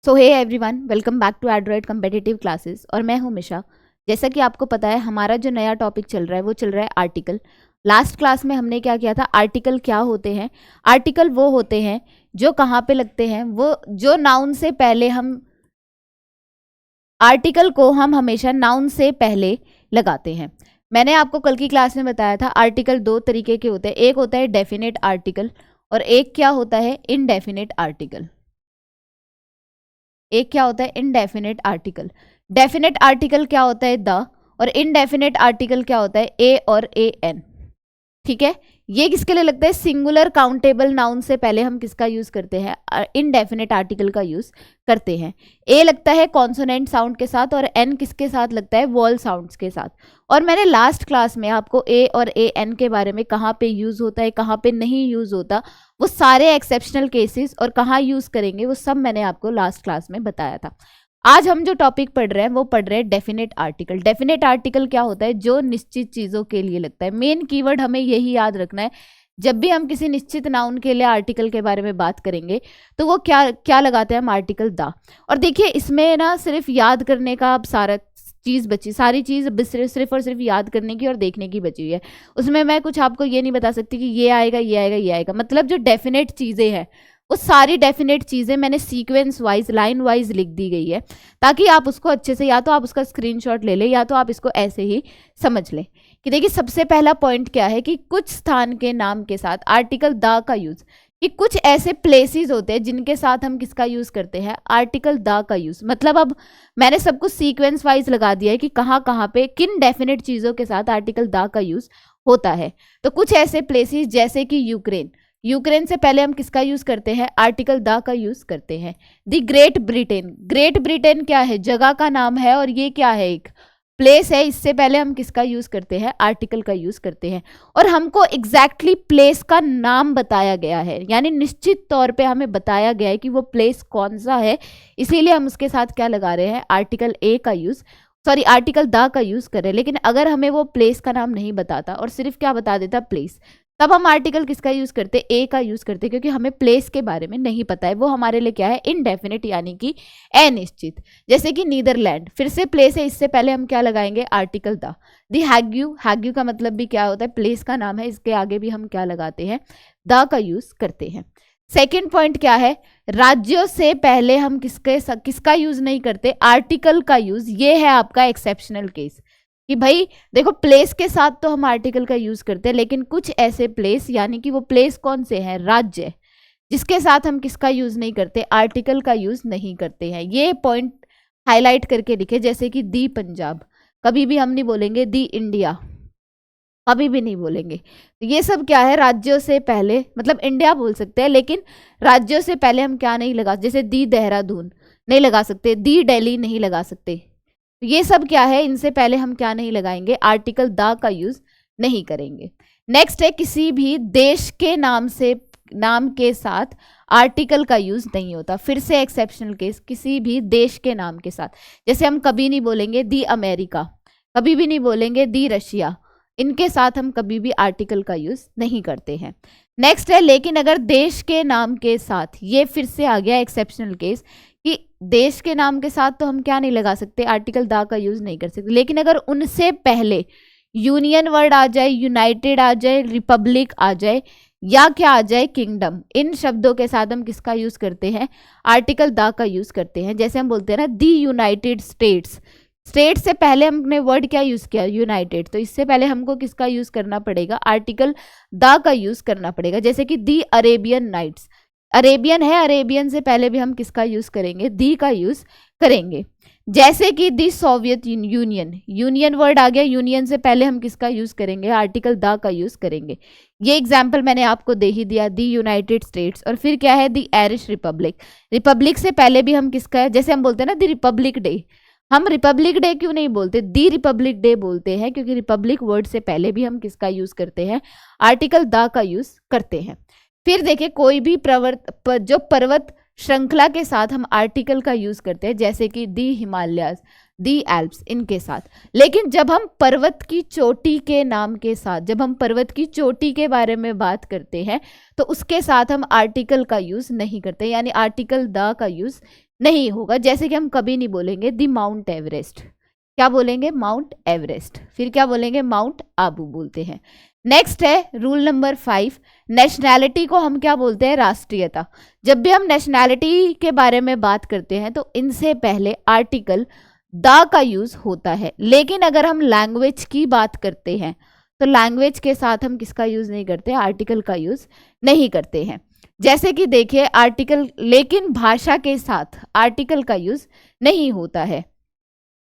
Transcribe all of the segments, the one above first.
So hey everyone, welcome back to Android competitive classes और मैं हूं मिशा। जैसा कि आपको पता है, हमारा जो नया टॉपिक चल रहा है वो चल रहा है आर्टिकल। लास्ट क्लास में हमने क्या किया था, आर्टिकल क्या होते हैं। आर्टिकल वो होते हैं जो कहाँ पे लगते हैं, वो जो नाउन से पहले हम आर्टिकल को हम हमेशा नाउन से पहले लगाते हैं। मैंने आपको कल की क्लास में बताया था आर्टिकल दो तरीके के होते हैं, एक होता है डेफिनेट आर्टिकल और एक क्या होता है इनडेफिनेट आर्टिकल। एक क्या होता है इनडेफिनेट आर्टिकल। डेफिनेट आर्टिकल क्या होता है द, और इनडेफिनेट आर्टिकल क्या होता है ए और ए एन। ठीक है, ये किसके लिए लगता है, सिंगुलर काउंटेबल नाउन से पहले हम किसका यूज करते हैं, इनडेफिनेट आर्टिकल का यूज करते हैं। ए लगता है कॉन्सोनेंट साउंड के साथ और एन किसके साथ लगता है, वॉल साउंड्स के साथ। और मैंने लास्ट क्लास में आपको ए और ए एन के बारे में, कहाँ पे यूज होता है कहाँ पे नहीं यूज होता, वो सारे एक्सेप्शनल केसेस और कहाँ यूज करेंगे वो सब मैंने आपको लास्ट क्लास में बताया था। आज हम जो टॉपिक पढ़ रहे हैं वो पढ़ रहे हैं डेफिनेट आर्टिकल। डेफिनेट आर्टिकल क्या होता है, जो निश्चित चीजों के लिए लगता है। मेन कीवर्ड हमें यही याद रखना है, जब भी हम किसी निश्चित नाउन के लिए आर्टिकल के बारे में बात करेंगे तो वो क्या क्या लगाते हैं हम, आर्टिकल द। और देखिए इसमें ना सिर्फ याद करने का अब सारा चीज बची, सारी चीज सिर्फ और सिर्फ याद करने की और देखने की बची हुई है। उसमें मैं कुछ आपको ये नहीं बता सकती कि ये आएगा ये आएगा ये आएगा। मतलब जो डेफिनेट चीजें हैं वो सारी डेफिनेट चीजें मैंने सीक्वेंस वाइज लाइन वाइज लिख दी गई है, ताकि आप उसको अच्छे से, या तो आप उसका स्क्रीनशॉट ले लें या तो आप इसको ऐसे ही समझ लें। कि देखिए सबसे पहला पॉइंट क्या है कि कुछ स्थान के नाम के साथ आर्टिकल द का यूज, कि कुछ ऐसे प्लेसेस होते हैं जिनके साथ हम किसका यूज करते हैं, आर्टिकल द का यूज। मतलब अब मैंने सब कुछ सीक्वेंस वाइज लगा दिया है कि कहाँ पे किन डेफिनेट चीजों के साथ आर्टिकल द का यूज होता है। तो कुछ ऐसे प्लेसेस जैसे कि यूक्रेन, यूक्रेन से पहले हम किसका यूज करते हैं, आर्टिकल द का यूज करते हैं। The great Britain, great Britain क्या है, जगह का नाम है और ये क्या है, एक प्लेस है। इससे पहले हम किसका यूज करते हैं, आर्टिकल का यूज करते हैं। और हमको एग्जैक्टली प्लेस का नाम बताया गया है, यानी निश्चित तौर पे हमें बताया गया है कि वो प्लेस कौन सा है, इसीलिए हम उसके साथ क्या लगा रहे हैं, आर्टिकल ए का यूज, सॉरी आर्टिकल द का यूज कर रहे हैं। लेकिन अगर हमें वो प्लेस का नाम नहीं बताता और सिर्फ क्या बता देता, प्लेस, तब हम आर्टिकल किसका यूज करते, ए का यूज करते, क्योंकि हमें प्लेस के बारे में नहीं पता है। वो हमारे लिए क्या है, इनडेफिनिट यानी कि अनिश्चित। जैसे कि नीदरलैंड फिर से प्लेस है, इससे पहले हम क्या लगाएंगे, आर्टिकल द। दी हैग्यू, हैग्यू का मतलब भी क्या होता है, प्लेस का नाम है, इसके आगे भी हम क्या लगाते हैं, द का यूज करते हैं। सेकेंड पॉइंट क्या है, राज्यों से पहले हम किसका यूज नहीं करते, आर्टिकल का यूज। ये है आपका एक्सेप्शनल केस कि भाई देखो प्लेस के साथ तो हम आर्टिकल का यूज करते हैं, लेकिन कुछ ऐसे प्लेस, यानी कि वो प्लेस कौन से हैं, राज्य, जिसके साथ हम किसका यूज नहीं करते, आर्टिकल का यूज नहीं करते हैं। ये पॉइंट हाईलाइट करके लिखे, जैसे कि दी पंजाब, कभी भी हम नहीं बोलेंगे दी इंडिया, कभी भी नहीं बोलेंगे। तो ये सब क्या है, राज्यों से पहले, मतलब इंडिया बोल सकते हैं लेकिन राज्यों से पहले हम क्या नहीं लगा, जैसे दी देहरादून नहीं लगा सकते, दी दिल्ली नहीं लगा सकते। तो ये सब क्या है, इनसे पहले हम क्या नहीं लगाएंगे, आर्टिकल द का यूज नहीं करेंगे। नेक्स्ट है, किसी भी देश के नाम के साथ आर्टिकल का यूज नहीं होता। फिर से एक्सेप्शनल केस, किसी भी देश के नाम के साथ, जैसे हम कभी नहीं बोलेंगे दी अमेरिका, कभी भी नहीं बोलेंगे दी रशिया, इनके साथ हम कभी भी आर्टिकल का यूज नहीं करते हैं। नेक्स्ट है, लेकिन अगर देश के नाम के साथ, ये फिर से आ गया एक्सेप्शनल केस कि देश के नाम के साथ तो हम क्या नहीं लगा सकते, आर्टिकल द का यूज नहीं कर सकते। लेकिन अगर उनसे पहले यूनियन वर्ड आ जाए, यूनाइटेड आ जाए, रिपब्लिक आ जाए, या क्या आ जाए, किंगडम, इन शब्दों के साथ हम किसका यूज करते हैं, आर्टिकल द का यूज करते हैं। जैसे हम बोलते हैं ना दी यूनाइटेड स्टेट्स, स्टेट से पहले हमने वर्ड क्या यूज किया, यूनाइटेड, तो इससे पहले हमको किसका यूज करना पड़ेगा, आर्टिकल द का यूज करना पड़ेगा। जैसे कि दी अरेबियन नाइट्स, अरेबियन है, अरेबियन से पहले भी हम किसका यूज करेंगे, दी का यूज करेंगे। जैसे कि दी सोवियत यूनियन, यूनियन वर्ड आ गया, यूनियन से पहले हम किसका यूज करेंगे, आर्टिकल द का यूज करेंगे। ये एग्जाम्पल मैंने आपको दे ही दिया, दी यूनाइटेड स्टेट्स। और फिर क्या है, दी आयरिश रिपब्लिक, रिपब्लिक से पहले भी हम किसका है, जैसे हम बोलते हैं ना दी रिपब्लिक डे, हम रिपब्लिक डे क्यों नहीं बोलते, दी रिपब्लिक डे बोलते हैं, क्योंकि रिपब्लिक वर्ड से पहले भी हम किसका यूज करते हैं, आर्टिकल द का यूज करते हैं। फिर देखिए कोई भी जो पर्वत श्रृंखला के साथ हम आर्टिकल का यूज करते हैं, जैसे कि दी हिमालयाज, दी एल्प्स, इनके साथ। लेकिन जब हम पर्वत की चोटी के नाम के साथ, जब हम पर्वत की चोटी के बारे में बात करते हैं तो उसके साथ हम आर्टिकल का यूज नहीं करते, यानी आर्टिकल द का यूज नहीं होगा। जैसे कि हम कभी नहीं बोलेंगे दी माउंट एवरेस्ट, क्या बोलेंगे माउंट एवरेस्ट, फिर क्या बोलेंगे माउंट आबू बोलते हैं। नेक्स्ट है रूल नंबर 5, नेशनैलिटी को हम क्या बोलते हैं राष्ट्रीयता। जब भी हम नेशनैलिटी के बारे में बात करते हैं तो इनसे पहले आर्टिकल द का यूज होता है। लेकिन अगर हम लैंग्वेज की बात करते हैं तो लैंग्वेज के साथ हम किसका यूज नहीं करते, आर्टिकल का यूज नहीं करते हैं। जैसे कि देखिए आर्टिकल, लेकिन भाषा के साथ आर्टिकल का यूज नहीं होता है।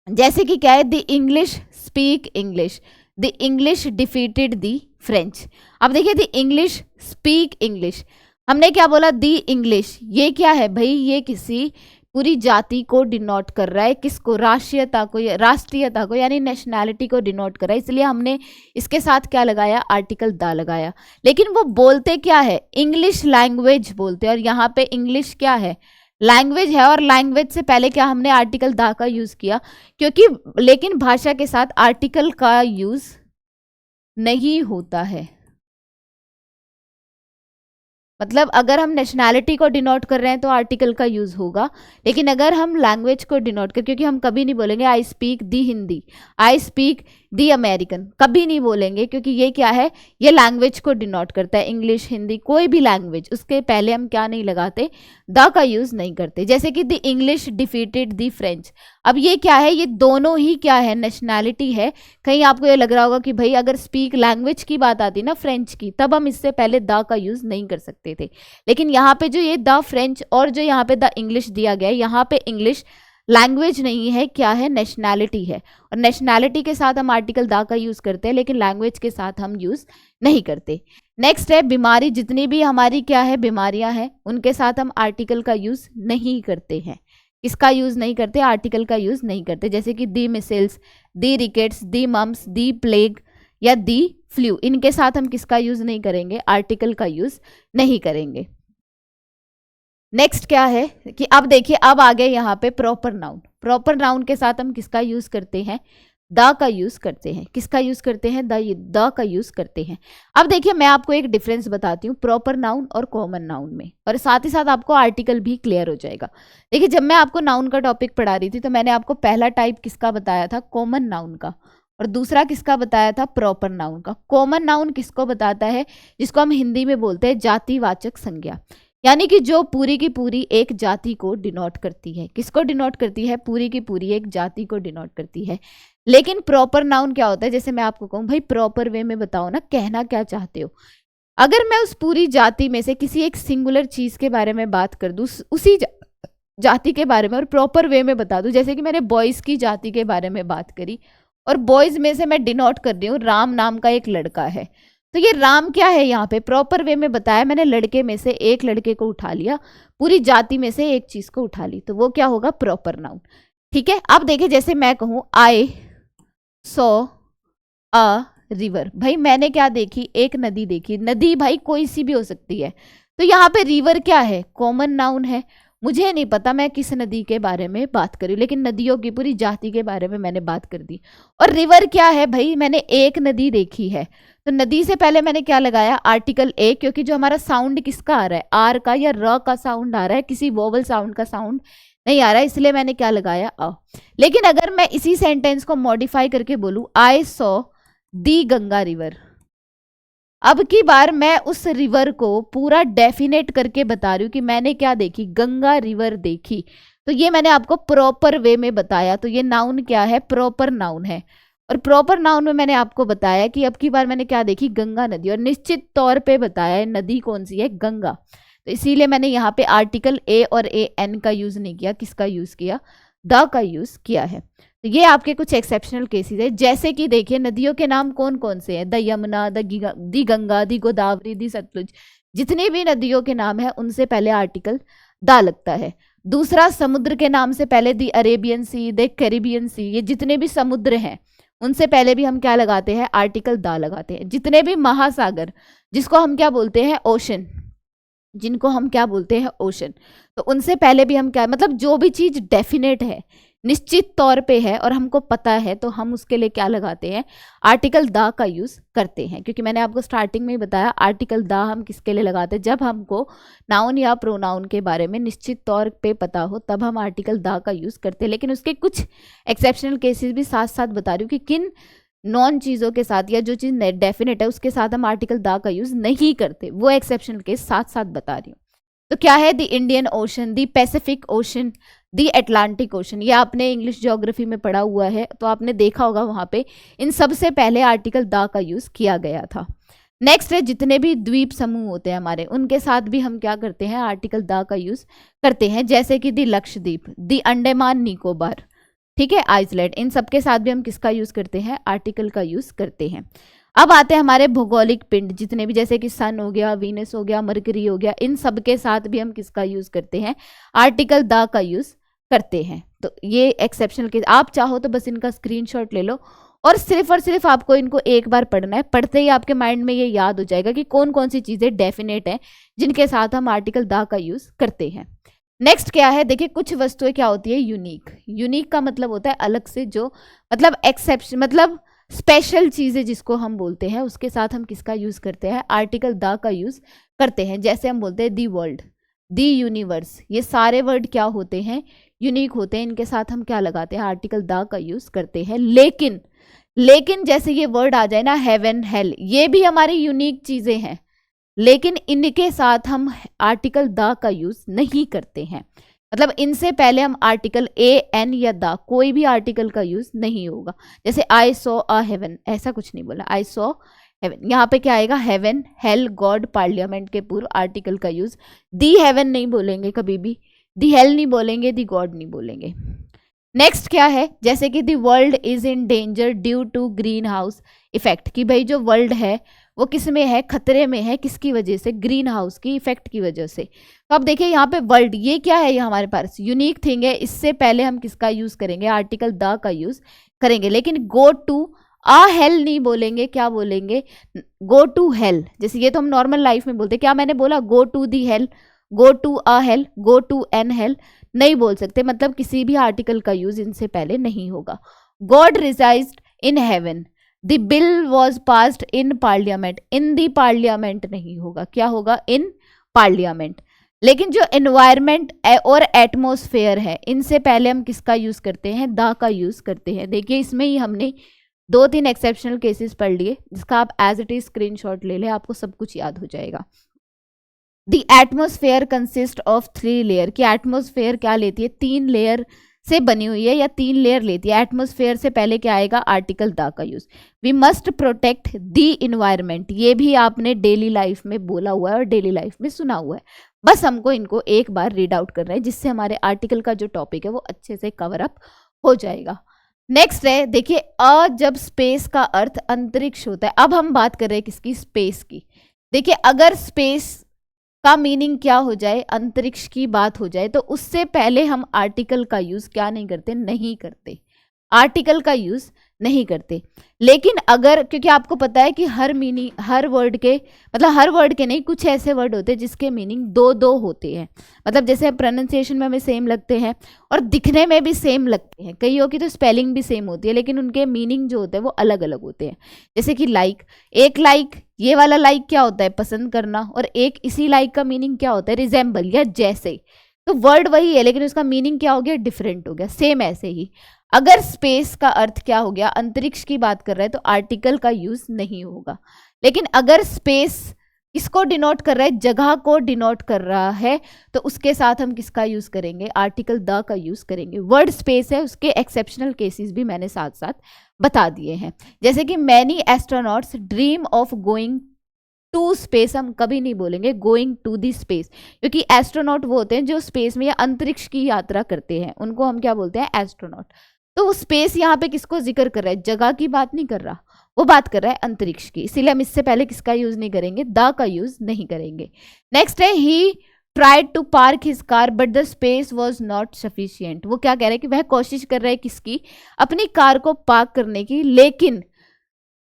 जैसे कि क्या है, the English speak English, the English defeated the French. अब देखिए द इंग्लिश स्पीक इंग्लिश, हमने क्या बोला द इंग्लिश, ये क्या है भाई, ये किसी पूरी जाति को डिनोट कर रहा है, किसको, राष्ट्रीयता को यानी नेशनैलिटी को डिनोट कर रहा है, इसलिए हमने इसके साथ क्या लगाया, आर्टिकल द लगाया। लेकिन वो बोलते क्या है, इंग्लिश लैंग्वेज बोलते हैं, और यहाँ पे इंग्लिश क्या है, लैंग्वेज है, और लैंग्वेज से पहले क्या हमने आर्टिकल द का यूज किया, क्योंकि लेकिन भाषा के साथ आर्टिकल का यूज नहीं होता है। मतलब अगर हम नेशनैलिटी को डिनोट कर रहे हैं तो आर्टिकल का यूज होगा, लेकिन अगर हम लैंग्वेज को डिनोट कर, क्योंकि हम कभी नहीं बोलेंगे I speak the Hindi, I speak the American, कभी नहीं बोलेंगे, क्योंकि ये क्या है, ये लैंग्वेज को डिनोट करता है, इंग्लिश हिंदी कोई भी लैंग्वेज, उसके पहले हम क्या नहीं लगाते, द का यूज नहीं करते। जैसे कि the English defeated the French, अब ये क्या है, ये दोनों ही क्या है, नेशनैलिटी है। कहीं आपको ये लग रहा होगा कि भाई अगर स्पीक लैंग्वेज की बात आती ना फ्रेंच की, तब हम इससे पहले द का यूज नहीं कर सकते थे। लेकिन यहाँ पे जो ये द फ्रेंच और जो यहाँ पे द इंग्लिश दिया गया है, यहाँ पे इंग्लिश लैंग्वेज नहीं है, क्या है, नेशनैलिटी है, और नेशनैलिटी के साथ हम आर्टिकल द का यूज करते हैं, लेकिन लैंग्वेज के साथ हम यूज नहीं करते। नेक्स्ट है बीमारी, जितनी भी हमारी क्या है बीमारियां हैं, उनके साथ हम आर्टिकल का यूज नहीं करते हैं। इसका यूज नहीं करते, आर्टिकल का यूज नहीं करते। जैसे कि दी मिसेल्स, दी रिकेट्स, दी मम्स, दी प्लेग या दी फ्लू, इनके साथ हम किसका यूज नहीं करेंगे, आर्टिकल का यूज नहीं करेंगे। नेक्स्ट क्या है कि अब देखिए, अब आ गए यहाँ पे प्रॉपर नाउन। प्रॉपर नाउन के साथ हम किसका यूज करते हैं, द का यूज करते हैं। किसका यूज करते हैं, द का यूज करते हैं। अब देखिए मैं आपको एक डिफरेंस बताती हूँ प्रॉपर नाउन और कॉमन नाउन में, और साथ ही साथ आपको आर्टिकल भी क्लियर हो जाएगा। देखिए जब मैं आपको नाउन का टॉपिक पढ़ा रही थी तो मैंने आपको पहला टाइप किसका बताया था, कॉमन नाउन का, और दूसरा किसका बताया था, प्रॉपर नाउन का। कॉमन नाउन किसको बताता है, जिसको हम हिंदी में बोलते हैं जातिवाचक संज्ञा, यानी कि जो पूरी की पूरी एक जाति को डिनोट करती है। किसको डिनोट करती है, पूरी की पूरी एक जाति को डिनोट करती है। लेकिन प्रॉपर नाउन क्या होता है, जैसे मैं आपको कहूँ भाई प्रॉपर वे में बताओ ना, कहना क्या चाहते हो। अगर मैं उस पूरी जाति में से किसी एक सिंगुलर चीज के बारे में बात कर दूं, उसी जाति के बारे में, और प्रॉपर वे में बता दूं, जैसे कि मैंने बॉयज की जाति के बारे में बात करी, और बॉयज में से मैं डिनोट कर रही हूँ राम नाम का एक लड़का है, तो ये राम क्या है, यहाँ पे प्रॉपर वे में बताया मैंने, लड़के में से एक लड़के को उठा लिया, पूरी जाति में से एक चीज को उठा ली, तो वो क्या होगा, प्रॉपर नाउन। ठीक है, अब देखिए जैसे मैं कहूँ आई सॉ अ रिवर, भाई मैंने क्या देखी, एक नदी देखी। नदी भाई कोई सी भी हो सकती है, तो यहाँ पे रिवर क्या है, कॉमन नाउन है। मुझे नहीं पता मैं किस नदी के बारे में बात करी, लेकिन नदियों की पूरी जाति के बारे में मैंने बात कर दी। और रिवर क्या है भाई, मैंने एक नदी देखी है, तो नदी से पहले मैंने क्या लगाया, आर्टिकल ए, क्योंकि जो हमारा साउंड किसका आ रहा है, आर का या र का साउंड आ रहा है, किसी वोवल साउंड का साउंड नहीं आ रहा है, इसलिए मैंने क्या लगाया, अ। लेकिन अगर मैं इसी सेंटेंस को मॉडिफाई करके बोलूं, I saw the Ganga river, अब की बार मैं उस रिवर को पूरा डेफिनेट करके बता रही हूँ कि मैंने क्या देखी, गंगा रिवर देखी, तो ये मैंने आपको प्रॉपर वे में बताया। तो ये नाउन क्या है, प्रॉपर नाउन है। और प्रॉपर नाउन में मैंने आपको बताया कि अब की बार मैंने क्या देखी, गंगा नदी, और निश्चित तौर पे बताया है नदी कौन सी है, गंगा। तो इसीलिए मैंने यहाँ पे आर्टिकल ए और ए एन का यूज नहीं किया, किसका यूज किया, द का यूज किया है। तो ये आपके कुछ एक्सेप्शनल केसेस है। जैसे कि देखिए नदियों के नाम कौन कौन से हैं, द यमुना, दी गंगा, दी गोदावरी, दी सतलुज, जितनी भी नदियों के नाम है उनसे पहले आर्टिकल द लगता है। दूसरा, समुद्र के नाम से पहले दी अरेबियन सी, द कैरिबियन सी, ये जितने भी समुद्र हैं उनसे पहले भी हम क्या लगाते हैं, आर्टिकल द लगाते हैं। जितने भी महासागर, जिसको हम क्या बोलते हैं, ओशन, जिनको हम क्या बोलते हैं, ओशन, तो उनसे पहले भी हम क्या, मतलब जो भी चीज डेफिनेट है, निश्चित तौर पे है और हमको पता है, तो हम उसके लिए क्या लगाते हैं, आर्टिकल द का यूज करते हैं। क्योंकि मैंने आपको स्टार्टिंग में ही बताया आर्टिकल द हम किसके लिए लगाते हैं, जब हमको नाउन या प्रोनाउन के बारे में निश्चित तौर पे पता हो तब हम आर्टिकल द का यूज करते हैं। लेकिन उसके कुछ एक्सेप्शनल केसेस भी साथ साथ बता रही हूँ कि किन नॉन चीज़ों के साथ या जो चीज़ डेफिनेट है उसके साथ हम आर्टिकल द का यूज नहीं करते, वो एक्सेप्शनल केस साथ साथ बता रही हूँ। तो क्या है, the Indian ocean, the Pacific ocean, the Atlantic ocean. ये आपने इंग्लिश ज्योग्राफी में पढ़ा हुआ है, तो आपने देखा होगा वहाँ पे इन सबसे पहले आर्टिकल द का यूज किया गया था। नेक्स्ट है, जितने भी द्वीप समूह होते हैं हमारे, उनके साथ भी हम क्या करते हैं, आर्टिकल द का यूज करते हैं। जैसे कि द लक्षद्वीप, द अंडमान निकोबार, ठीक है, आइसलैंड, इन सबके साथ भी हम किसका यूज करते हैं, आर्टिकल का यूज करते हैं। अब आते हैं हमारे भौगोलिक पिंड, जितने भी, जैसे कि सन हो गया, वीनस हो गया, मरकरी हो गया, इन सब के साथ भी हम किसका यूज करते हैं, आर्टिकल द का यूज करते हैं। तो ये एक्सेप्शनल केस, आप चाहो तो बस इनका स्क्रीनशॉट ले लो और सिर्फ आपको इनको एक बार पढ़ना है। पढ़ते ही आपके माइंड में ये याद हो जाएगा कि कौन कौन सी चीजें डेफिनेट है जिनके साथ हम आर्टिकल द का यूज करते हैं। नेक्स्ट क्या है, देखिए कुछ वस्तुएं क्या होती है, यूनिक। यूनिक का मतलब होता है अलग से, जो मतलब एक्सेप्शन, मतलब स्पेशल चीजें जिसको हम बोलते हैं, उसके साथ हम किसका यूज करते हैं, आर्टिकल द का यूज करते हैं। जैसे हम बोलते हैं दी वर्ल्ड, दी यूनिवर्स, ये सारे वर्ड क्या होते हैं, यूनिक होते हैं। इनके साथ हम क्या लगाते हैं, आर्टिकल द का यूज करते हैं। लेकिन जैसे ये वर्ड आ जाए ना, हेवन, हेल, ये भी हमारी यूनिक चीजें हैं, लेकिन इनके साथ हम आर्टिकल द का यूज नहीं करते हैं। मतलब इनसे पहले हम आर्टिकल ए, एन या द, कोई भी आर्टिकल का यूज नहीं होगा। जैसे आई सॉ अ हेवन, ऐसा कुछ नहीं बोला, आई सॉ हेवन, यहाँ पे क्या आएगा, हेवन, हेल, गॉड, पार्लियामेंट के पूर्व आर्टिकल का यूज। दी हेवन नहीं बोलेंगे कभी भी, दी हेल नहीं बोलेंगे, दी गॉड नहीं बोलेंगे। नेक्स्ट क्या है, जैसे कि the world is in danger due to greenhouse effect, कि भाई जो वर्ल्ड है वो किस में है, खतरे में है, किसकी वजह से, ग्रीन हाउस की इफेक्ट की वजह से। तो अब देखिए यहाँ पे वर्ल्ड, ये क्या है, ये हमारे पास यूनिक थिंग है, इससे पहले हम किसका यूज करेंगे, आर्टिकल द का यूज करेंगे। लेकिन गो टू आ हेल नहीं बोलेंगे, क्या बोलेंगे, गो टू हेल। जैसे ये तो हम नॉर्मल लाइफ में बोलते, क्या मैंने बोला, go to the hell, go to a hell, go to an hell, नहीं बोल सकते। मतलब किसी भी आर्टिकल का यूज इनसे पहले नहीं होगा। God resides in heaven, the bill was passed in parliament, in the parliament नहीं होगा, क्या होगा, इन पार्लियामेंट। लेकिन जो एनवायरमेंट और एटमॉस्फेयर है, इनसे पहले हम किसका यूज करते हैं, द का यूज करते हैं। देखिए इसमें ही हमने 2-3 एक्सेप्शनल केसेस पढ़ लिए, जिसका आप एज इट इज स्क्रीनशॉट ले लें, आपको सब कुछ याद हो जाएगा। The atmosphere consist of 3 layer, कि एटमॉस्फेयर क्या लेती है, 3 लेयर से बनी हुई है या 3 लेयर लेती है। एटमॉस्फेयर से पहले क्या आएगा, आर्टिकल द का use. We must protect the environment, ये भी आपने डेली लाइफ में बोला हुआ है और डेली लाइफ में सुना हुआ है, बस हमको इनको एक बार रीड आउट करना है, जिससे हमारे आर्टिकल का जो टॉपिक है वो अच्छे से कवर अप हो जाएगा। नेक्स्ट है, देखिए जब स्पेस का अर्थ अंतरिक्ष होता है, अब हम बात कर रहे हैं किसकी, स्पेस की। देखिए अगर स्पेस का मीनिंग क्या हो जाए, अंतरिक्ष की बात हो जाए, तो उससे पहले हम आर्टिकल का यूज क्या नहीं करते, नहीं करते, आर्टिकल का यूज नहीं करते। लेकिन अगर, क्योंकि आपको पता है कि हर मीनिंग, हर वर्ड के, मतलब हर वर्ड के नहीं, कुछ ऐसे वर्ड होते हैं जिसके मीनिंग 2-2 होते हैं। मतलब जैसे प्रोनाउंसिएशन में हमें सेम लगते हैं और दिखने में भी सेम लगते हैं, कईयों की तो स्पेलिंग भी सेम होती है, लेकिन उनके मीनिंग जो होते हैं वो अलग अलग होते हैं। जैसे कि लाइक, एक लाइक, ये वाला लाइक क्या होता है, पसंद करना, और एक इसी लाइक का मीनिंग क्या होता है, रिजेंबल या जैसे। तो वर्ड वही है लेकिन उसका मीनिंग क्या हो गया, डिफरेंट हो गया। सेम ऐसे ही अगर स्पेस का अर्थ क्या हो गया, अंतरिक्ष की बात कर रहा है, तो आर्टिकल का यूज नहीं होगा। लेकिन अगर स्पेस किसको डिनोट कर रहा है, जगह को डिनोट कर रहा है, तो उसके साथ हम किसका यूज करेंगे, आर्टिकल द का यूज करेंगे। वर्ड स्पेस है, उसके एक्सेप्शनल केसेस भी मैंने साथ साथ बता दिए हैं। जैसे कि many astronauts dream of going to space, हम कभी नहीं बोलेंगे गोइंग टू दी स्पेस, क्योंकि एस्ट्रोनॉट वो होते हैं जो स्पेस में या अंतरिक्ष की यात्रा करते हैं, उनको हम क्या बोलते हैं, एस्ट्रोनॉट। तो स्पेस यहाँ पे किसको जिक्र कर रहा है, जगह की बात नहीं कर रहा, वो बात कर रहा है अंतरिक्ष की, इसीलिए हम इससे पहले किसका यूज नहीं करेंगे, द का यूज नहीं करेंगे। नेक्स्ट है, he tried to park his car but the space was not sufficient. वो क्या कह रहा है कि वह कोशिश कर रहा है किसकी, अपनी कार को पार्क करने की, लेकिन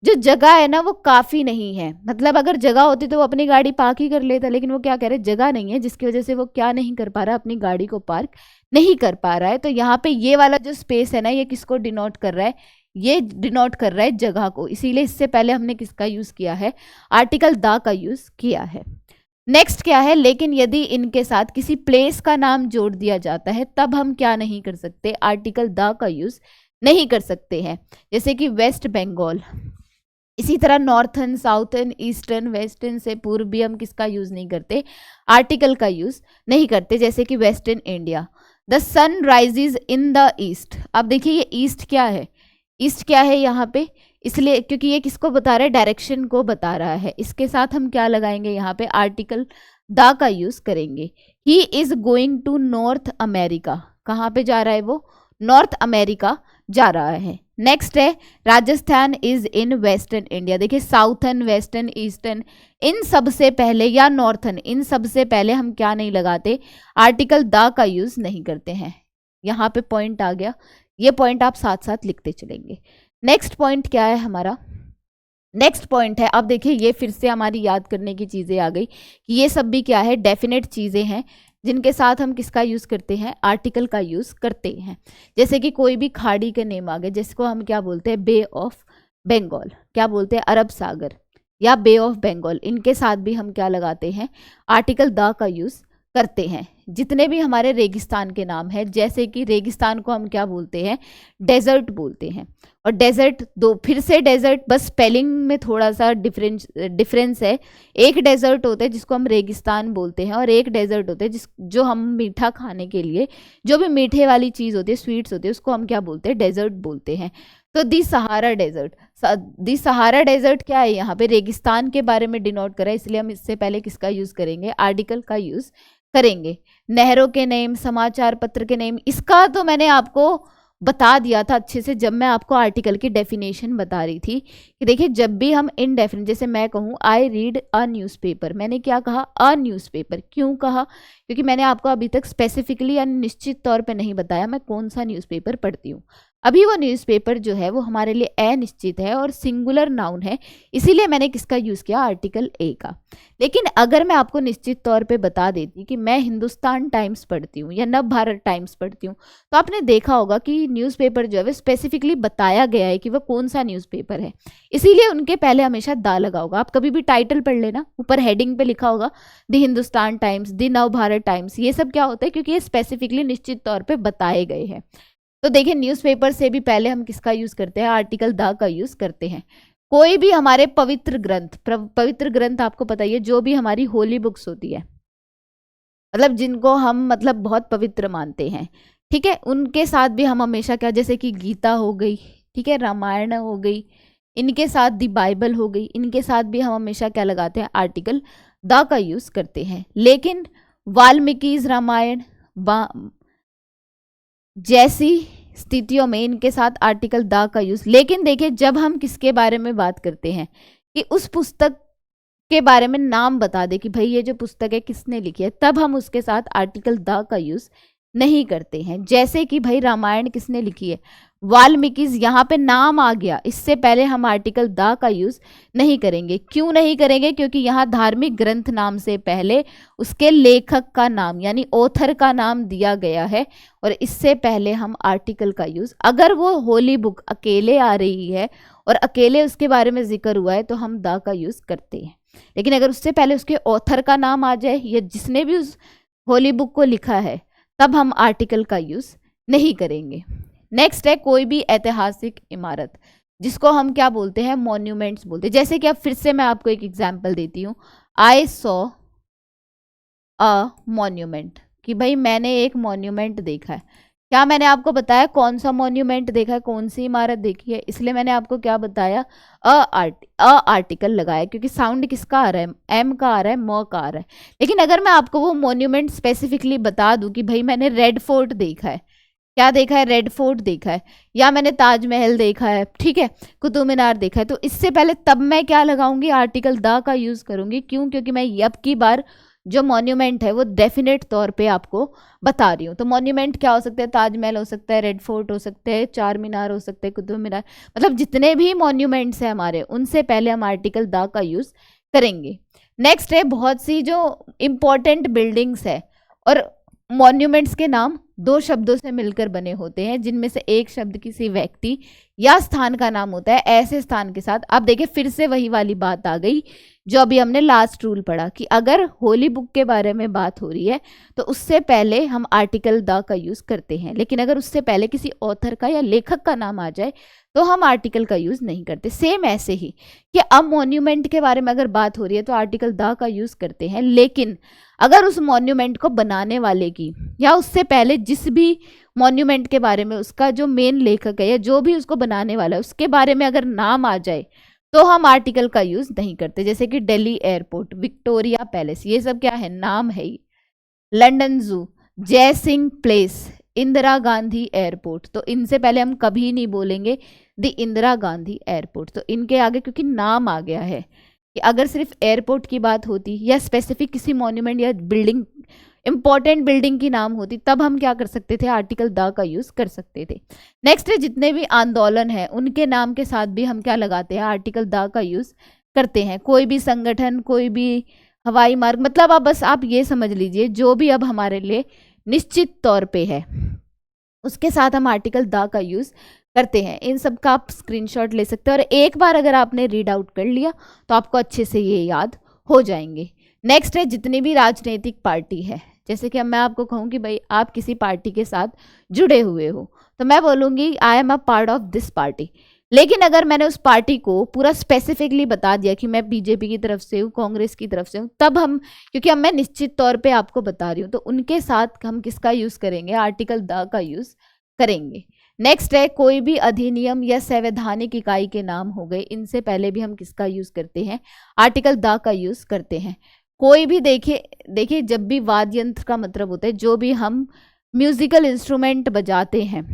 जो जगह है ना वो काफ़ी नहीं है, मतलब अगर जगह होती तो वो अपनी गाड़ी पार्क ही कर लेता, लेकिन वो क्या कह रहे हैं, जगह नहीं है, जिसकी वजह से वो क्या नहीं कर पा रहा, अपनी गाड़ी को पार्क नहीं कर पा रहा है। तो यहाँ पे ये वाला जो स्पेस है ना, ये किसको डिनोट कर रहा है, ये डिनोट कर रहा है जगह को, इसीलिए इससे पहले हमने किसका यूज़ किया है, आर्टिकल द का यूज़ किया है। नेक्स्ट क्या है, लेकिन यदि इनके साथ किसी प्लेस का नाम जोड़ दिया जाता है तब हम क्या नहीं कर सकते, आर्टिकल द का यूज़ नहीं कर सकते हैं। जैसे कि वेस्ट बंगाल, इसी तरह नॉर्थन, साउथर्न, ईस्टर्न, वेस्टर्न से पूर्व भी हम किसका यूज़ नहीं करते, आर्टिकल का यूज़ नहीं करते। जैसे कि western India, the sun rises in the east. अब देखिए ये ईस्ट क्या है, ईस्ट क्या है यहाँ पे, इसलिए क्योंकि ये किसको बता रहा है, डायरेक्शन को बता रहा है। इसके साथ हम क्या लगाएंगे यहाँ पे, आर्टिकल द का यूज़ करेंगे। He is going to North America, कहाँ पे जा रहा है वो, नॉर्थ अमेरिका जा रहा है। नेक्स्ट है Rajasthan is in western India. देखिए साउथर्न, वेस्टर्न, ईस्टर्न, इन सब से पहले या नॉर्थन, इन सब से पहले हम क्या नहीं लगाते, आर्टिकल द का यूज नहीं करते हैं। यहाँ पे पॉइंट आ गया, ये पॉइंट आप साथ साथ लिखते चलेंगे। नेक्स्ट पॉइंट क्या है हमारा, नेक्स्ट पॉइंट है, अब देखिए ये फिर से हमारी याद करने की चीज़ें आ गई कि ये सब भी क्या है, डेफिनेट चीज़ें हैं जिनके साथ हम किसका यूज़ करते हैं, आर्टिकल का यूज़ करते हैं। जैसे कि कोई भी खाड़ी के नेम आ गए, जिसको हम क्या बोलते हैं, बे ऑफ बंगाल, क्या बोलते हैं, अरब सागर या बे ऑफ बंगाल, इनके साथ भी हम क्या लगाते हैं, आर्टिकल द का यूज़ करते हैं। जितने भी हमारे रेगिस्तान के नाम हैं, जैसे कि रेगिस्तान को हम क्या बोलते हैं, डेजर्ट बोलते हैं। और डेजर्ट दो, फिर से डेजर्ट, बस स्पेलिंग में थोड़ा सा डिफरेंस है। एक डेजर्ट होता है जिसको हम रेगिस्तान बोलते हैं, और एक डेजर्ट होता है जो हम मीठा खाने के लिए, जो भी मीठे वाली चीज़ होती है, स्वीट्स होती है, उसको हम क्या बोलते हैं, डेजर्ट बोलते हैं। तो दी सहारा डेजर्ट, दी सहारा डेजर्ट क्या है, यहाँ पे रेगिस्तान के बारे में डिनोट करा है, इसलिए हम इससे पहले किसका यूज़ करेंगे, आर्टिकल का यूज़ करेंगे। नहरों के नेम, समाचार पत्र के नेम, इसका तो मैंने आपको बता दिया था अच्छे से जब मैं आपको आर्टिकल की डेफिनेशन बता रही थी कि देखिए जब भी हम इनडेफिनेट, जैसे मैं कहूँ आई रीड अ न्यूज़पेपर, मैंने क्या कहा, अ न्यूज़पेपर, क्यों कहा, क्योंकि मैंने आपको अभी तक स्पेसिफिकली या निश्चित तौर पे नहीं बताया मैं कौन सा न्यूज़पेपर पढ़ती हूँ। अभी वो न्यूज़पेपर जो है वो हमारे लिए अनिश्चित है और सिंगुलर नाउन है, इसीलिए मैंने किसका यूज़ किया, आर्टिकल ए का। लेकिन अगर मैं आपको निश्चित तौर पे बता देती कि मैं हिंदुस्तान टाइम्स पढ़ती हूँ या नव भारत टाइम्स पढ़ती हूँ, तो आपने देखा होगा कि न्यूज़पेपर जो है वो स्पेसिफिकली बताया गया है कि वो कौन सा न्यूज़पेपर है, इसीलिए उनके पहले हमेशा दा लगा होगा। आप कभी भी टाइटल पढ़ लेना, ऊपर हेडिंग पे लिखा होगा द हिंदुस्तान टाइम्स, द नव भारत टाइम्स, ये सब क्या होता है, क्योंकि ये स्पेसिफिकली निश्चित तौर पर बताए गए हैं। तो देखिए न्यूज़पेपर से भी पहले हम किसका यूज़ करते हैं, आर्टिकल द का यूज़ करते हैं। कोई भी हमारे पवित्र ग्रंथ, पवित्र ग्रंथ आपको पता ही है, जो भी हमारी होली बुक्स होती है, मतलब जिनको हम मतलब बहुत पवित्र मानते हैं, ठीक है, उनके साथ भी हम हमेशा क्या, जैसे कि गीता हो गई, ठीक है, रामायण हो गई, इनके साथ दी बाइबल हो गई, इनके साथ भी हम हमेशा क्या लगाते हैं, आर्टिकल द का यूज़ करते हैं। लेकिन वाल्मीकि रामायण जैसी स्थितियों में इनके साथ आर्टिकल द का यूज। लेकिन देखिए जब हम किसके बारे में बात करते हैं कि उस पुस्तक के बारे में नाम बता दे कि भाई ये जो पुस्तक है किसने लिखी है, तब हम उसके साथ आर्टिकल द का यूज नहीं करते हैं। जैसे कि भाई रामायण किसने लिखी है, वाल्मीकि, यहाँ पे नाम आ गया, इससे पहले हम आर्टिकल द का यूज नहीं करेंगे। क्यों नहीं करेंगे, क्योंकि यहाँ धार्मिक ग्रंथ नाम से पहले उसके लेखक का नाम यानी ऑथर का नाम दिया गया है, और इससे पहले हम आर्टिकल का यूज, अगर वो होली बुक अकेले आ रही है और अकेले उसके बारे में जिक्र हुआ है तो हम द का यूज करते हैं। लेकिन अगर उससे पहले उसके ऑथर का नाम आ जाए या जिसने भी उस होली बुक को लिखा है, तब हम आर्टिकल का यूज नहीं करेंगे। नेक्स्ट है कोई भी ऐतिहासिक इमारत, जिसको हम क्या बोलते हैं, मॉन्यूमेंट्स बोलते हैं। जैसे कि अब फिर से मैं आपको एक एग्जांपल देती हूँ, आई सॉ अ मॉन्यूमेंट, कि भाई मैंने एक मॉन्यूमेंट देखा है। क्या मैंने आपको बताया कौन सा मॉन्यूमेंट देखा है, कौन सी इमारत देखी है, इसलिए मैंने आपको क्या बताया, अ आर्टिकल लगाया, क्योंकि साउंड किसका आ रहा है, एम का आ रहा है, म का आ रहा है। लेकिन अगर मैं आपको वो मॉन्यूमेंट स्पेसिफिकली बता दूं कि भाई मैंने रेड फोर्ट देखा है, क्या देखा है, रेड फोर्ट देखा है, या मैंने ताजमहल देखा है, ठीक है, कुतुब मीनार देखा है, तो इससे पहले तब मैं क्या लगाऊंगी, आर्टिकल द का यूज करूंगी। क्यों, क्योंकि मैं अब की बार जो मॉन्यूमेंट है वो डेफिनेट तौर पे आपको बता रही हूँ। तो मॉन्यूमेंट क्या हो सकता है, ताजमहल हो सकता है, रेड फोर्ट हो सकते हैं, चार मीनार हो सकते हैं, कुतुब मीनार, मतलब जितने भी मॉन्यूमेंट्स हैं हमारे, उनसे पहले हम आर्टिकल द का यूज करेंगे। नेक्स्ट है बहुत सी जो इंपॉर्टेंट बिल्डिंग्स है, और मॉन्यूमेंट्स के नाम दो शब्दों से मिलकर बने होते हैं, जिनमें से एक शब्द किसी व्यक्ति या स्थान का नाम होता है। ऐसे स्थान के साथ अब देखिए फिर से वही वाली बात आ गई जो अभी हमने लास्ट रूल पढ़ा कि अगर होली बुक के बारे में बात हो रही है तो उससे पहले हम आर्टिकल द का यूज करते हैं, लेकिन अगर उससे पहले किसी ऑथर का या लेखक का नाम आ जाए तो हम आर्टिकल का यूज नहीं करते। सेम ऐसे ही कि अब मॉन्यूमेंट के बारे में अगर बात हो रही है तो आर्टिकल द का यूज करते हैं, लेकिन अगर उस मॉन्यूमेंट को बनाने वाले की या उससे पहले जिस भी मॉन्यूमेंट के बारे में उसका जो मेन लेखक है या जो भी उसको बनाने वाला है उसके बारे में अगर नाम आ जाए तो हम आर्टिकल का यूज नहीं करते। जैसे कि दिल्ली एयरपोर्ट, विक्टोरिया पैलेस, ये सब क्या है, नाम है। लंदन जू, जय सिंह प्लेस, इंदिरा गांधी एयरपोर्ट, तो इनसे पहले हम कभी नहीं बोलेंगे द इंदिरा गांधी एयरपोर्ट। तो इनके आगे क्योंकि नाम आ गया है कि अगर सिर्फ एयरपोर्ट की बात होती या स्पेसिफिक किसी मॉन्यूमेंट या बिल्डिंग, इंपॉर्टेंट बिल्डिंग की नाम होती, तब हम क्या कर सकते थे, आर्टिकल द का यूज कर सकते थे। नेक्स्ट है जितने भी आंदोलन है उनके नाम के साथ भी हम क्या लगाते हैं, आर्टिकल द का यूज करते हैं। कोई भी संगठन, कोई भी हवाई मार्ग, मतलब अब बस आप ये समझ लीजिए जो भी अब हमारे लिए निश्चित तौर पे है उसके साथ हम आर्टिकल द का यूज करते हैं। इन सब का आप स्क्रीनशॉट ले सकते हैं और एक बार अगर आपने रीड आउट कर लिया तो आपको अच्छे से ये याद हो जाएंगे। नेक्स्ट है जितनी भी राजनीतिक पार्टी है, जैसे कि अब मैं आपको कहूँ कि भाई आप किसी पार्टी के साथ जुड़े हुए हो तो मैं बोलूँगी I am a part of this party, लेकिन अगर मैंने उस पार्टी को पूरा स्पेसिफिकली बता दिया कि मैं बीजेपी की तरफ से हूँ, कांग्रेस की तरफ से हूँ, तब हम, क्योंकि अब मैं निश्चित तौर पे आपको बता रही हूँ, तो उनके साथ हम किसका यूज़ करेंगे, आर्टिकल द का यूज़ करेंगे। नेक्स्ट है कोई भी अधिनियम या संवैधानिक इकाई के नाम हो गए, इनसे पहले भी हम किसका यूज़ करते हैं, आर्टिकल द का यूज़ करते हैं। कोई भी देखिए जब भी वाद्य यंत्र का मतलब होता है जो भी हम म्यूजिकल इंस्ट्रूमेंट बजाते हैं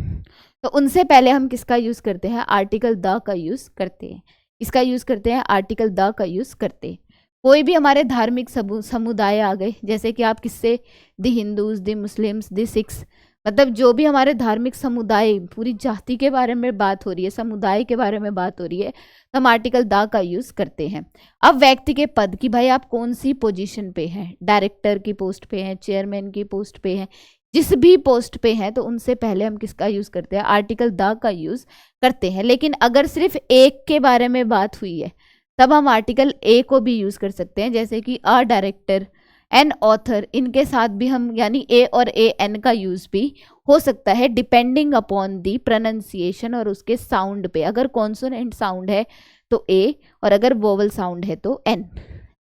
तो उनसे पहले हम किसका यूज़ करते हैं, आर्टिकल द का यूज़ करते हैं। इसका यूज़ करते हैं, आर्टिकल द का यूज़ करते हैं। कोई भी हमारे धार्मिक समुदाय आ गए, जैसे कि आप किससे, the Hindus, the Muslims, the Sikhs, मतलब जो भी हमारे धार्मिक समुदाय, पूरी जाति के बारे में बात हो रही है, समुदाय के बारे में बात हो रही है, तो हम आर्टिकल द का यूज़ करते हैं। अब व्यक्ति के पद की, भाई आप कौन सी पोजीशन पे हैं, डायरेक्टर की पोस्ट पे हैं, चेयरमैन की पोस्ट पे हैं, जिस भी पोस्ट पे हैं, तो उनसे पहले हम किसका यूज़ करते हैं, आर्टिकल द का यूज़ करते हैं। लेकिन अगर सिर्फ एक के बारे में बात हुई है तब हम आर्टिकल ए को भी यूज़ कर सकते हैं, जैसे कि अ डायरेक्टर, एन ऑथर, इनके साथ भी हम, यानी ए और ए एन का यूज़ भी हो सकता है डिपेंडिंग अपॉन दी प्रोनाउंसिएशन और उसके साउंड पे। अगर कॉन्सोनेंट साउंड है तो ए और अगर वोवल साउंड है तो एन।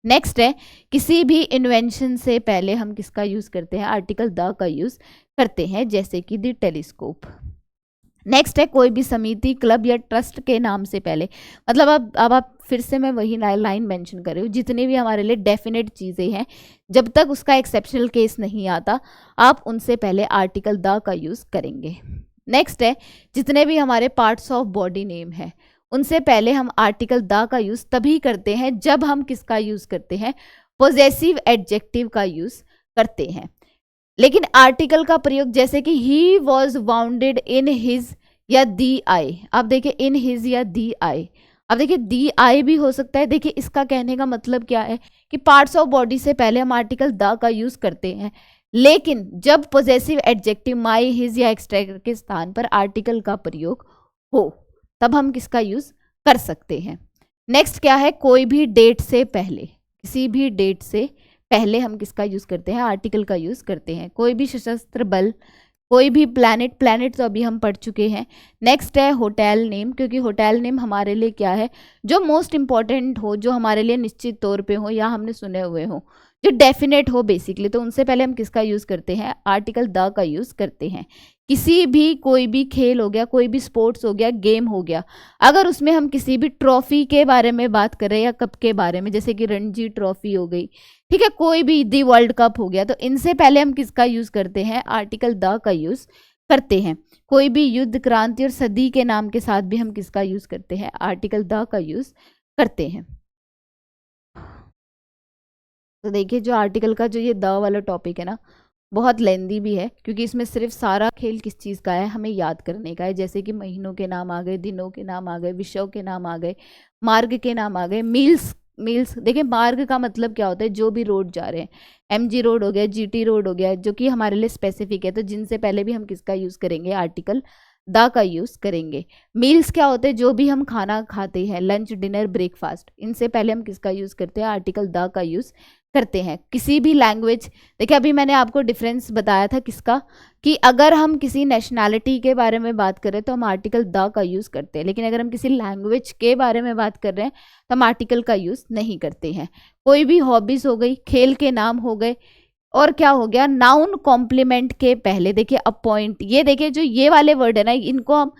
नेक्स्ट है किसी भी इन्वेंशन से पहले हम किसका यूज़ करते हैं, आर्टिकल द का यूज़ करते हैं, जैसे कि द टेलीस्कोप। नेक्स्ट है कोई भी समिति, क्लब या ट्रस्ट के नाम से पहले, मतलब अब आप फिर से मैं वही लाइन मेंशन कर रही हूँ, जितनी भी हमारे लिए डेफिनेट चीज़ें हैं जब तक उसका एक्सेप्शनल केस नहीं आता आप उनसे पहले आर्टिकल द का यूज़ करेंगे। नेक्स्ट है जितने भी हमारे पार्ट्स ऑफ बॉडी नेम है उनसे पहले हम आर्टिकल द का यूज़ तभी करते हैं जब हम किसका यूज़ करते हैं, पोजेसिव एडजेक्टिव का यूज़ करते हैं। लेकिन आर्टिकल का प्रयोग, जैसे कि he was bounded in his या दी आई, आप देखिए इन हिज या दी आई, अब देखिए दी आई भी हो सकता है। देखिए इसका कहने का मतलब क्या है कि पार्ट्स ऑफ बॉडी से पहले हम आर्टिकल द का यूज़ करते हैं, लेकिन जब पोजेसिव एडजेक्टिव माई, हिज या एक्स्ट्रा के स्थान पर आर्टिकल का प्रयोग हो तब हम किसका यूज़ कर सकते हैं। नेक्स्ट क्या है, कोई भी डेट से पहले, किसी भी डेट से पहले हम किसका यूज़ करते हैं, आर्टिकल का यूज़ करते हैं। कोई भी सशस्त्र बल, कोई भी प्लैनेट तो अभी हम पढ़ चुके हैं। नेक्स्ट है होटल नेम, क्योंकि होटल नेम हमारे लिए क्या है, जो मोस्ट इंपॉर्टेंट हो, जो हमारे लिए निश्चित तौर पे हो या हमने सुने हुए हो, जो डेफिनेट हो बेसिकली, तो उनसे पहले हम किसका यूज़ करते हैं, आर्टिकल द का यूज़ करते हैं। किसी भी, कोई भी खेल हो गया, कोई भी स्पोर्ट्स हो गया, गेम हो गया, अगर उसमें हम किसी भी ट्रॉफी के बारे में बात कर रहे हैं या कप के बारे में, जैसे कि रणजी ट्रॉफी हो गई, ठीक है, कोई भी दी वर्ल्ड कप हो गया, तो इनसे पहले हम किसका यूज़ करते हैं, आर्टिकल द का यूज़ करते हैं। कोई भी युद्ध, क्रांति और सदी के नाम के साथ भी हम किसका यूज़ करते हैं, आर्टिकल द का यूज़ करते हैं। तो देखिए जो आर्टिकल का जो ये द वाला टॉपिक है ना, बहुत लेंदी भी है, क्योंकि इसमें सिर्फ सारा खेल किस चीज़ का है, हमें याद करने का है। जैसे कि महीनों के नाम आ गए, दिनों के नाम आ गए, विषयों के नाम आ गए, मार्ग के नाम आ गए, मील्स देखिए मार्ग का मतलब क्या होता है, जो भी रोड जा रहे हैं, एमजी रोड हो गया, जीटी रोड हो गया, जो कि हमारे लिए स्पेसिफिक है, तो जिनसे पहले भी हम किसका यूज़ करेंगे, आर्टिकल द का यूज़ करेंगे। मील्स क्या होते हैं, जो भी हम खाना खाते हैं, लंच डिनर ब्रेकफास्ट, इनसे पहले हम किसका यूज़ करते हैं, आर्टिकल द का यूज़ करते हैं। किसी भी लैंग्वेज, देखिए अभी मैंने आपको डिफरेंस बताया था किसका, कि अगर हम किसी नेशनैलिटी के बारे में बात करें तो हम आर्टिकल द का यूज़ करते हैं, लेकिन अगर हम किसी लैंग्वेज के बारे में बात कर रहे हैं तो हम आर्टिकल का यूज़ नहीं करते हैं। कोई भी हॉबीज़ हो गई, खेल के नाम हो गए, और क्या हो गया, नाउन कॉम्प्लीमेंट के पहले देखिए अपॉइंट, ये देखिए जो ये वाले वर्ड है ना, इनको हम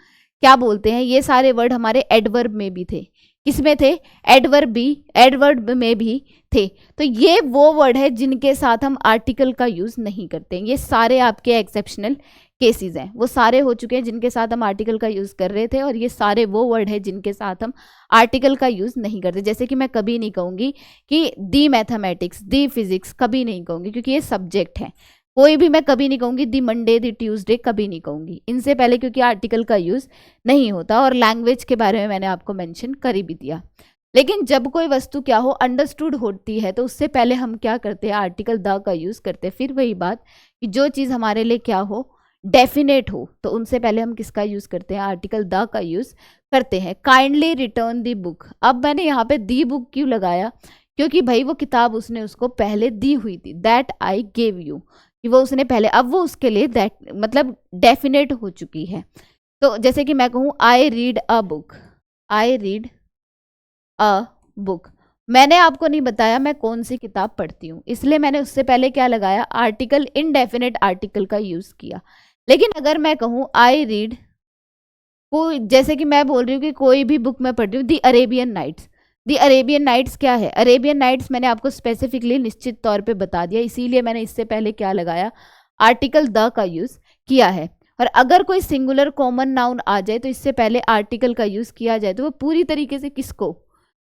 क्या बोलते हैं, ये सारे वर्ड हमारे एडवर्ब में भी थे। किसमें थे, एडवर्ब में भी थे। तो ये वो वर्ड है जिनके साथ हम आर्टिकल का यूज नहीं करते। ये सारे आपके एक्सेप्शनल केसेस हैं, वो सारे हो चुके हैं जिनके साथ हम आर्टिकल का यूज कर रहे थे, और ये सारे वो वर्ड है जिनके साथ हम आर्टिकल का यूज नहीं करते। जैसे कि मैं कभी नहीं कहूंगी कि दी मैथमेटिक्स, दी फिजिक्स, कभी नहीं कहूंगी, क्योंकि ये सब्जेक्ट है। कोई भी मैं कभी नहीं कहूंगी दी मंडे, दी ट्यूसडे, कभी नहीं कहूंगी इनसे पहले, क्योंकि आर्टिकल का यूज नहीं होता। और लैंग्वेज के बारे में मैंने आपको मेंशन कर ही भी दिया। लेकिन जब कोई वस्तु क्या हो, अंडरस्टूड होती है, तो उससे पहले हम क्या करते हैं, आर्टिकल द का यूज करते हैं। फिर वही बात कि जो चीज़ हमारे लिए क्या हो, डेफिनेट हो, तो उनसे पहले हम किसका यूज करते हैं, आर्टिकल द का यूज करते हैं। काइंडली रिटर्न दी बुक, अब मैंने यहाँ पे दी बुक क्यों लगाया, क्योंकि भाई वो किताब उसने उसको पहले दी हुई थी, दैट आई गेव यू, कि वो उसने पहले, अब वो उसके लिए दैट मतलब डेफिनेट हो चुकी है। तो जैसे कि मैं कहूँ I read a book, I read a book, मैंने आपको नहीं बताया मैं कौन सी किताब पढ़ती हूँ, इसलिए मैंने उससे पहले क्या लगाया, आर्टिकल, इनडेफिनेट आर्टिकल का यूज किया। लेकिन अगर मैं कहूँ आई रीड, कोई जैसे कि मैं बोल रही हूँ कि कोई भी बुक मैं पढ़ रही हूँ, दी अरेबियन नाइट्स, दी अरेबियन नाइट्स क्या है, अरेबियन नाइट्स मैंने आपको स्पेसिफिकली निश्चित तौर पे बता दिया, इसीलिए मैंने इससे पहले क्या लगाया, आर्टिकल द का यूज किया है। और अगर कोई सिंगुलर कॉमन नाउन आ जाए तो इससे पहले आर्टिकल का यूज किया जाए, तो वो पूरी तरीके से किसको,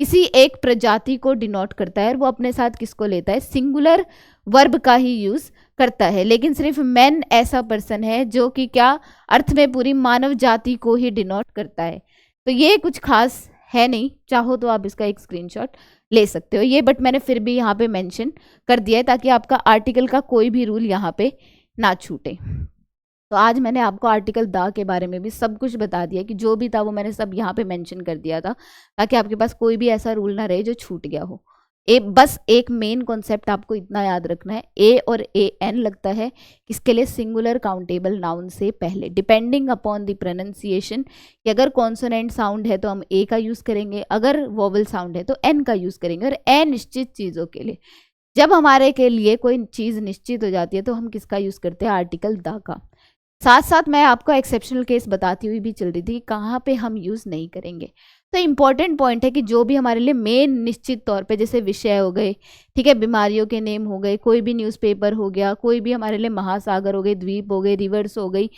किसी एक प्रजाति को डिनोट करता है, और वो अपने साथ किसको लेता है, सिंगुलर वर्ब का ही यूज करता है। लेकिन सिर्फ मैन ऐसा पर्सन है जो कि क्या अर्थ में पूरी मानव जाति को ही डिनोट करता है। तो ये कुछ खास है नहीं, चाहो तो आप इसका एक स्क्रीनशॉट ले सकते हो ये, बट मैंने फिर भी यहाँ पे मेंशन कर दिया है ताकि आपका आर्टिकल का कोई भी रूल यहाँ पे ना छूटे। तो आज मैंने आपको आर्टिकल द के बारे में भी सब कुछ बता दिया, कि जो भी था वो मैंने सब यहाँ पे मेंशन कर दिया था, ताकि आपके पास कोई भी ऐसा रूल ना रहे जो छूट गया हो। बस एक मेन कॉन्सेप्ट आपको इतना याद रखना है, ए और ए एन लगता है किसके लिए, सिंगुलर काउंटेबल नाउन से पहले, डिपेंडिंग अपॉन द प्रोनाउंसिएशन, कि अगर कॉन्सोनेंट साउंड है तो हम ए का यूज़ करेंगे, अगर वोवल साउंड है तो एन का यूज़ करेंगे। और अनिश्चित चीज़ों के लिए, जब हमारे के लिए कोई चीज़ निश्चित हो जाती है तो हम किसका यूज़ करते हैं, आर्टिकल द का। साथ साथ मैं आपको एक्सेप्शनल केस बताती हुई भी चल रही थी कहाँ पे हम यूज़ नहीं करेंगे। तो इम्पॉर्टेंट पॉइंट है कि जो भी हमारे लिए मेन निश्चित तौर पे, जैसे विषय हो गए, ठीक है, बीमारियों के नेम हो गए, कोई भी न्यूज़पेपर हो गया, कोई भी हमारे लिए महासागर हो गए, द्वीप हो गए, रिवर्स हो गई,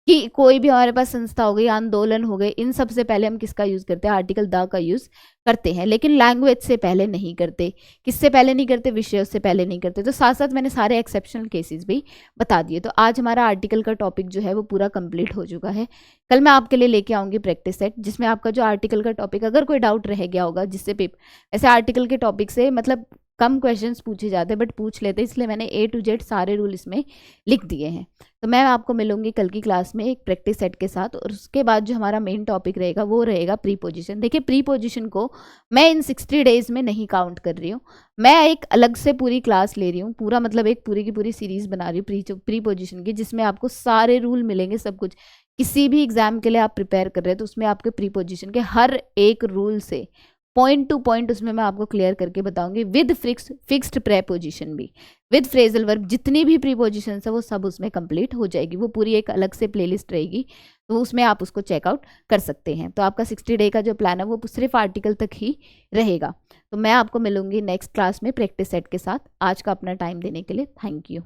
कि कोई भी हमारे पास संस्था हो गई, आंदोलन हो गए, इन सब से पहले हम किसका यूज़ करते हैं, आर्टिकल द का यूज़ करते हैं। लेकिन लैंग्वेज से पहले नहीं करते। किससे पहले नहीं करते, विषयों से पहले नहीं करते। तो साथ साथ मैंने सारे एक्सेप्शनल केसेस भी बता दिए। तो आज हमारा आर्टिकल का टॉपिक जो है वो पूरा कंप्लीट हो चुका है। कल मैं आपके लिए लेके आऊँगी प्रैक्टिस सेट, जिसमें आपका जो आर्टिकल का टॉपिक, अगर कोई डाउट रह गया होगा, जिससे पेपर ऐसे आर्टिकल के टॉपिक से मतलब कम क्वेश्चंस पूछे जाते हैं बट पूछ लेते हैं, इसलिए मैंने ए टू जेड सारे रूल इसमें लिख दिए हैं। तो मैं आपको मिलूंगी कल की क्लास में एक प्रैक्टिस सेट के साथ, और उसके बाद जो हमारा मेन टॉपिक रहेगा वो रहेगा प्रीपोजिशन। देखिए प्रीपोजिशन को मैं इन 60 डेज में नहीं काउंट कर रही हूँ, मैं एक अलग से पूरी क्लास ले रही हूँ, पूरा मतलब एक पूरी की पूरी सीरीज बना रही हूँ प्रीपोजिशन की, जिसमें आपको सारे रूल मिलेंगे, सब कुछ। किसी भी एग्जाम के लिए आप प्रिपेयर कर रहे हैं तो उसमें आपके प्रीपोजिशन के हर एक रूल से पॉइंट टू पॉइंट उसमें मैं आपको क्लियर करके बताऊंगी, विद फिक्स्ड प्रेपोजिशन भी, विद फ्रेजल वर्ब, जितनी भी प्रीपोजिशन है वो सब उसमें कंप्लीट हो जाएगी। वो पूरी एक अलग से प्लेलिस्ट रहेगी, तो उसमें आप उसको चेकआउट कर सकते हैं। तो आपका 60 डे का जो प्लान है वो सिर्फ आर्टिकल तक ही रहेगा। तो मैं आपको मिलूंगी नेक्स्ट क्लास में प्रैक्टिस सेट के साथ। आज का अपना टाइम देने के लिए थैंक यू।